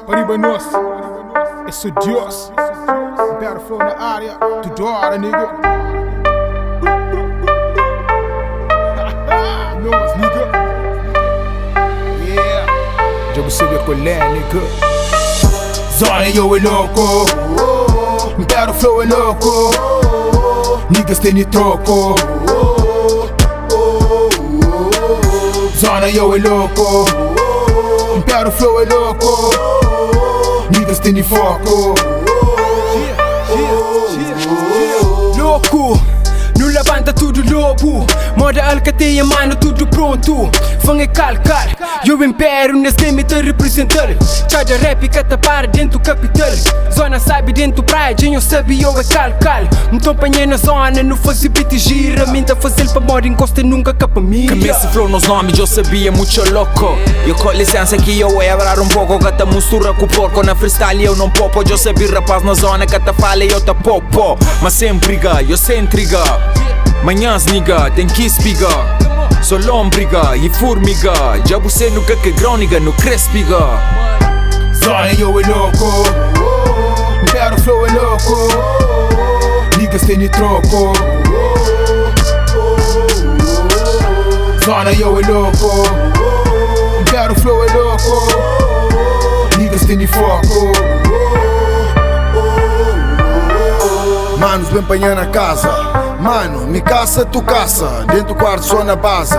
Pariba nós, eu sou Deus. Better flow na área, tudo hora, nigga. Nós, nigga. Yeah. Já você vê qual é, nigga. Zona eu é louco. Better flow é louco. Niggas tem troco. Zona eu é louco. Better flow é louco. Niggas tem foco. Louco, no levanta tudo lobo. Moda alcateia, mano, tudo pronto. Fanga calcar, eu império nesse game te representar. Charge rap e catapara dentro do capital. Zona sabe dentro praia, eu sabe eu é calcal. Então apanhei na zona, não faz beat gira. Minta fazer pra moda, encosta nunca capa mira. Cabeça flow nos nomes, eu sabia muito louco. Eu com licença que eu é abrar pouco. Gata mistura com porco, na freestyle eu não popo. Eu sabia rapaz na zona, cata fala eu te popo. Mas sem briga, eu sem intriga. Manhãs nigga, tem que espigar. Sou lombriga e formiga. Já você nunca que grônica, no crespiga. Zona eu é louco. Better flow é louco. Niggas tem troco. Zona eu é louco. Better flow é louco. Niggas tem foco. Manos bem panha na casa. Mano, me caça, tu caça. Dentro do quarto só na base.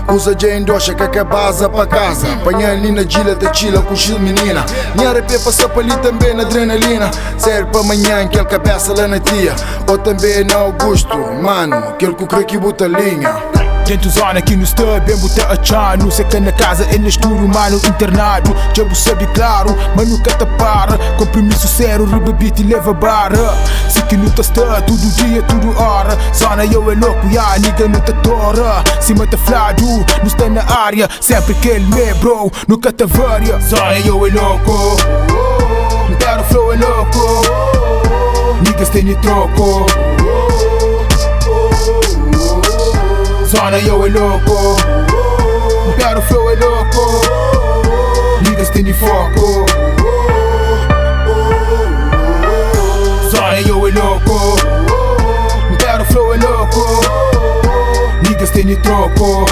Usa Jane Docha que é base pra casa. Panha ali na gila da chila com chill menina. Minha RP passa pra ali também na adrenalina. Serve pra manhã aquele cabeça lá na tia. Ou também na Augusto. Mano, aquele que crê que bota linha. Dentro zona aqui no estúdio, bem botar a chano. Sei que na casa é no estúdio, mano, internado. Já você sabe claro, mas nunca te para. Compromisso sério, rebebite e leva barra. Se que não tá todo dia, tudo hora. Zona eu é louco, ya, nigga não te tora. Se mata flado, não está na área. Sempre que ele me bro, nunca te varia. Zona eu é louco. Better flow é louco. Niggas tem troco. Zona eu é louco. Better flow é louco. Niggas tem foco. Zona eu é louco. Better flow é louco. Niggas tem troco.